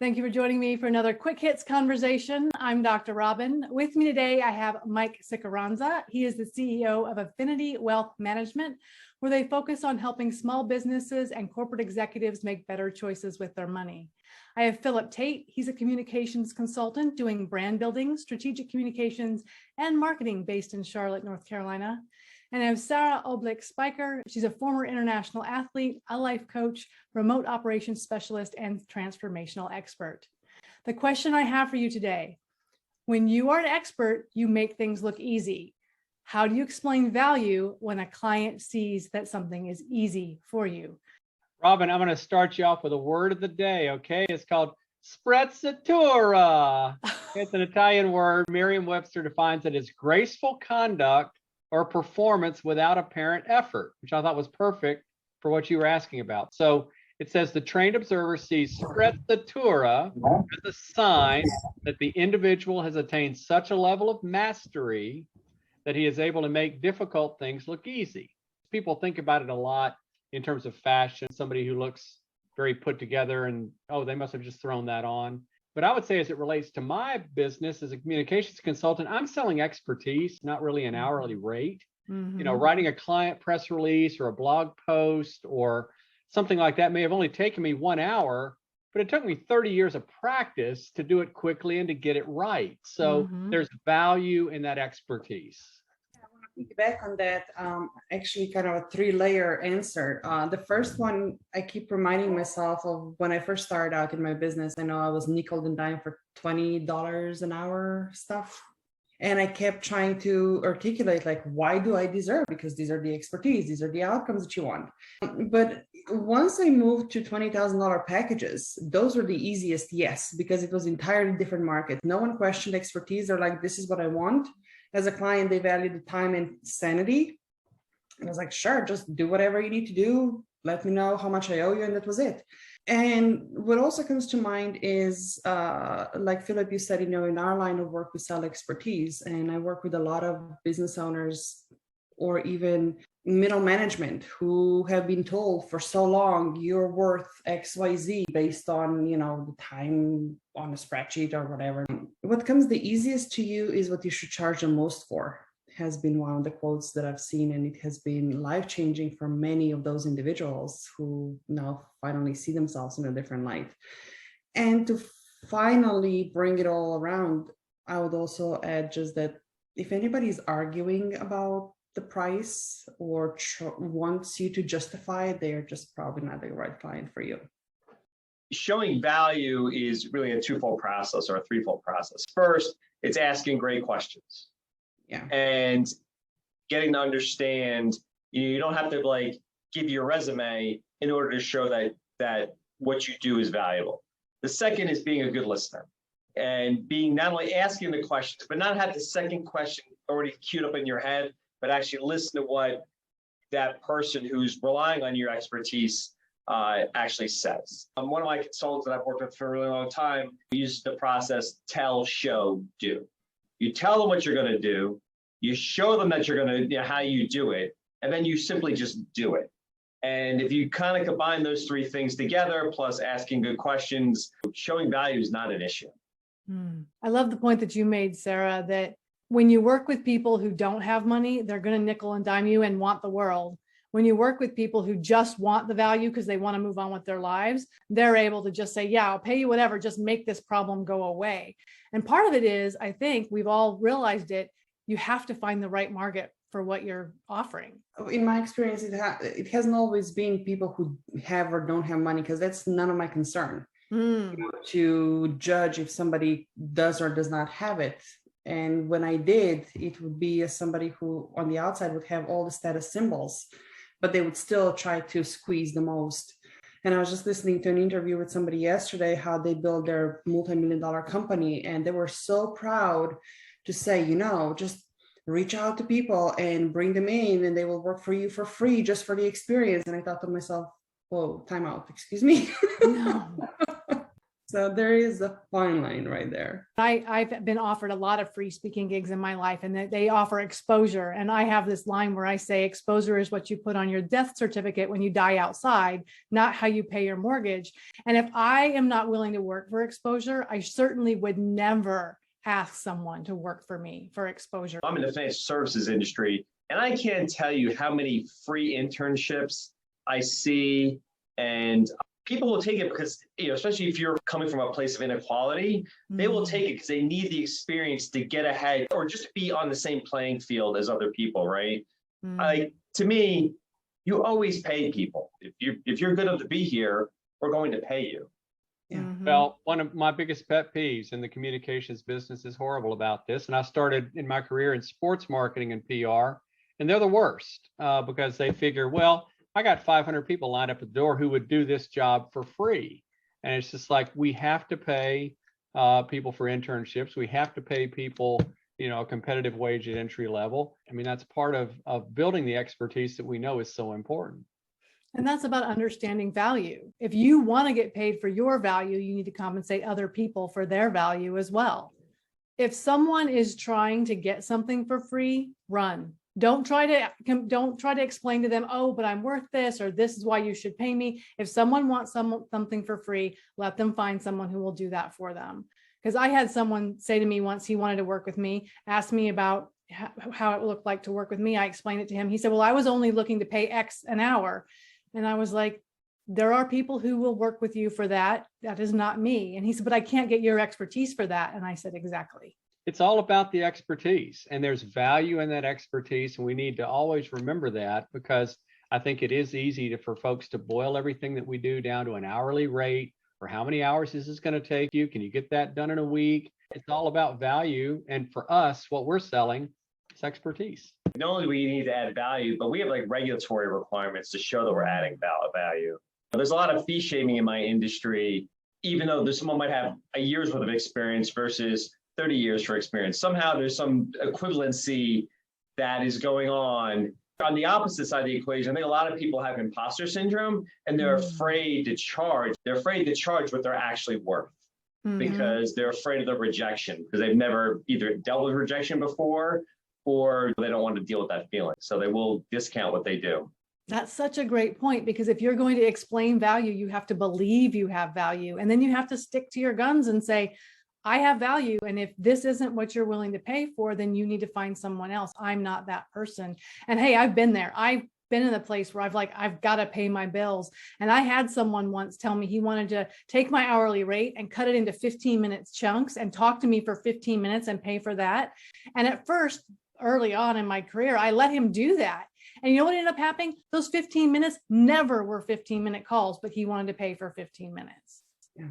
Thank you for joining me for another Quick Hits conversation. I'm Dr. Robyn. With me today, I have Mike Sicuranza. He is the CEO of Affinity Wealth Management, where they focus on helping small businesses and corporate executives make better choices with their money. I have Philip Tate. He's a communications consultant doing brand building, strategic communications, and marketing based in Charlotte, North Carolina. And I have Sara Oblak Speicher. She's a former international athlete, a life coach, remote operations specialist, and transformational expert. The question I have for you today: when you are an expert, you make things look easy. How do you explain value when a client sees that something is easy for you? Robyn, I'm going to start you off with a word of the day, okay? It's called Sprezzatura. It's an Italian word. Merriam-Webster defines it as graceful conduct or performance without apparent effort, which I thought was perfect for what you were asking about. So it says the trained observer sees Sprezzatura as a sign that the individual has attained such a level of mastery that he is able to make difficult things look easy. People think about it a lot in terms of fashion, somebody who looks very put together and, oh, they must have just thrown that on. But I would say as it relates to my business as a communications consultant, I'm selling expertise, not really an hourly rate. Mm-hmm. You know, writing a client press release or a blog post or something like that may have only taken me 1 hour, but it took me 30 years of practice to do it quickly and to get it right. So there's value in that expertise. Piggyback on that, actually kind of a 3-layer answer. The first one, I keep reminding myself of when I first started out in my business. I know I was nickel and dime for $20 an hour stuff. And I kept trying to articulate, like, why do I deserve? Because these are the expertise, these are the outcomes that you want. But once I moved to $20,000 packages, those were the easiest, yes, because it was entirely different market. No one questioned expertise. They're like, this is what I want. As a client, they value the time and sanity. And I was like, sure, just do whatever you need to do. Let me know how much I owe you. And that was it. And what also comes to mind is, like Philip, you said, in our line of work, we sell expertise. And I work with a lot of business owners or even middle management who have been told for so long, you're worth XYZ based on, the time on a spreadsheet or whatever. What comes the easiest to you is what you should charge the most for, has been one of the quotes that I've seen. And it has been life-changing for many of those individuals who now finally see themselves in a different light. And to finally bring it all around, I would also add just that if anybody's arguing about the price or wants you to justify it, they are just probably not the right client for you. Showing value is really a twofold process or a threefold process. First, it's asking great questions. Yeah. And getting to understand, you don't have to give your resume in order to show that what you do is valuable. The second is being a good listener and being not only asking the questions, but not have the second question already queued up in your head, but actually listen to what that person who's relying on your expertise actually says. One of my consultants that I've worked with for a really long time uses the process tell, show, do. You tell them what you're going to do, you show them that you're going to, how you do it, and then you simply just do it. And if you kind of combine those three things together, plus asking good questions, showing value is not an issue. I love the point that you made, Sara, that when you work with people who don't have money, they're going to nickel and dime you and want the world. When you work with people who just want the value because they want to move on with their lives, they're able to just say, yeah, I'll pay you whatever, just make this problem go away. And part of it is, I think we've all realized it, you have to find the right market for what you're offering. In my experience, it hasn't always been people who have or don't have money, because that's none of my concern. To judge if somebody does or does not have it. And when I did, it would be as somebody who on the outside would have all the status symbols, but they would still try to squeeze the most. And I was just listening to an interview with somebody yesterday, how they built their multi-million-dollar company. And they were so proud to say, just reach out to people and bring them in and they will work for you for free, just for the experience. And I thought to myself, whoa, time out, excuse me. No. So there is a fine line right there. I've been offered a lot of free speaking gigs in my life, and they offer exposure. And I have this line where I say exposure is what you put on your death certificate when you die outside, not how you pay your mortgage. And if I am not willing to work for exposure, I certainly would never ask someone to work for me for exposure. I'm in the financial services industry, and I can't tell you how many free internships I see, and people will take it because, especially if you're coming from a place of inequality, they will take it because they need the experience to get ahead or just be on the same playing field as other people, right? To me, you always pay people. If you're good enough to be here, we're going to pay you. Yeah. Well, one of my biggest pet peeves in the communications business is horrible about this. And I started in my career in sports marketing and PR, and they're the worst because they figure, well, I got 500 people lined up at the door who would do this job for free. And it's just like, we have to pay people for internships. We have to pay people, a competitive wage at entry level. I mean, that's part of building the expertise that we know is so important. And that's about understanding value. If you want to get paid for your value, you need to compensate other people for their value as well. If someone is trying to get something for free, run. Don't try to explain to them, oh, but I'm worth this, or this is why you should pay me. If someone wants something for free, let them find someone who will do that for them. Because I had someone say to me once he wanted to work with me, asked me about how it looked like to work with me. I explained it to him. He said, well, I was only looking to pay X an hour. And I was like, there are people who will work with you for that. That is not me. And he said, but I can't get your expertise for that. And I said, exactly. It's all about the expertise, and there's value in that expertise. And we need to always remember that, because I think it is easy for folks to boil everything that we do down to an hourly rate, or how many hours is this going to take you? Can you get that done in a week? It's all about value. And for us, what we're selling is expertise. Not only do we need to add value, but we have like regulatory requirements to show that we're adding value. There's a lot of fee shaming in my industry, even though someone might have a year's worth of experience versus 30 years for experience. Somehow there's some equivalency that is going on. On the opposite side of the equation, I think a lot of people have imposter syndrome, and they're afraid to charge. They're afraid to charge what they're actually worth because they're afraid of the rejection, because they've never either dealt with rejection before, or they don't want to deal with that feeling. So they will discount what they do. That's such a great point, because if you're going to explain value, you have to believe you have value. And then you have to stick to your guns and say, I have value. And if this isn't what you're willing to pay for, then you need to find someone else. I'm not that person. And hey, I've been there. I've been in a place where I've got to pay my bills. And I had someone once tell me he wanted to take my hourly rate and cut it into 15 minutes chunks and talk to me for 15 minutes and pay for that. And at first, early on in my career, I let him do that. And you know what ended up happening? Those 15 minutes never were 15-minute calls, but he wanted to pay for 15 minutes. Yeah.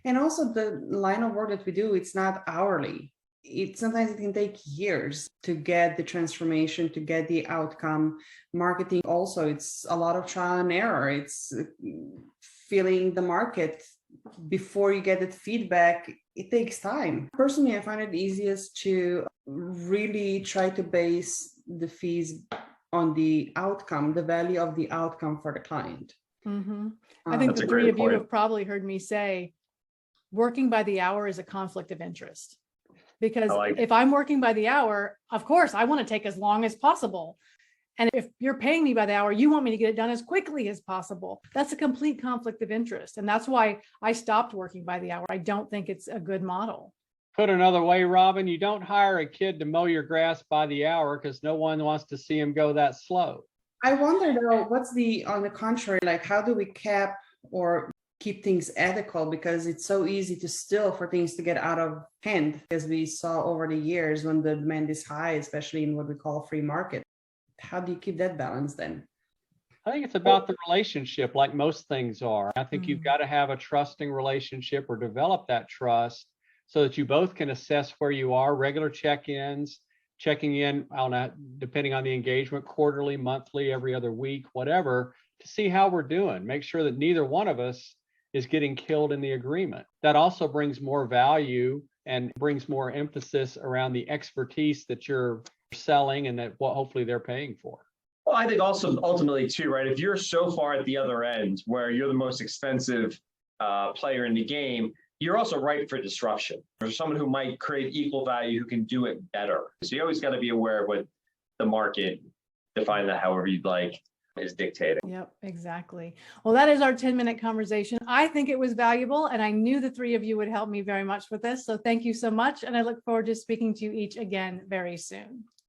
And also the line of work that we do, it's not hourly. Sometimes it can take years to get the transformation, to get the outcome. Marketing also, it's a lot of trial and error. It's feeling the market before you get that feedback. It takes time. Personally, I find it easiest to really try to base the fees on the outcome, the value of the outcome for the client. I think the three of you have probably heard me say, working by the hour is a conflict of interest. Because if I'm working by the hour, of course, I want to take as long as possible. And if you're paying me by the hour, you want me to get it done as quickly as possible. That's a complete conflict of interest. And that's why I stopped working by the hour. I don't think it's a good model. Put another way, Robyn, you don't hire a kid to mow your grass by the hour because no one wants to see him go that slow. I wonder though, on the contrary, like how do we cap or keep things ethical, because it's so easy to steal for things to get out of hand, as we saw over the years when the demand is high, especially in what we call free market. How do you keep that balance then? I think it's about the relationship, like most things are. I think you've got to have a trusting relationship or develop that trust so that you both can assess where you are, regular check-ins, checking in on depending on the engagement, quarterly, monthly, every other week, whatever, to see how we're doing. Make sure that neither one of us is getting killed in the agreement. That also brings more value and brings more emphasis around the expertise that you're selling and that what hopefully they're paying for. Well, I think also ultimately too, right? If you're so far at the other end where you're the most expensive player in the game, you're also ripe for disruption. There's someone who might create equal value who can do it better. So you always got to be aware of what the market, define that however you'd like, is dictating. Yep, exactly. Well, that is our 10-minute conversation. I think it was valuable, and I knew the three of you would help me very much with this. So thank you so much. And I look forward to speaking to you each again very soon.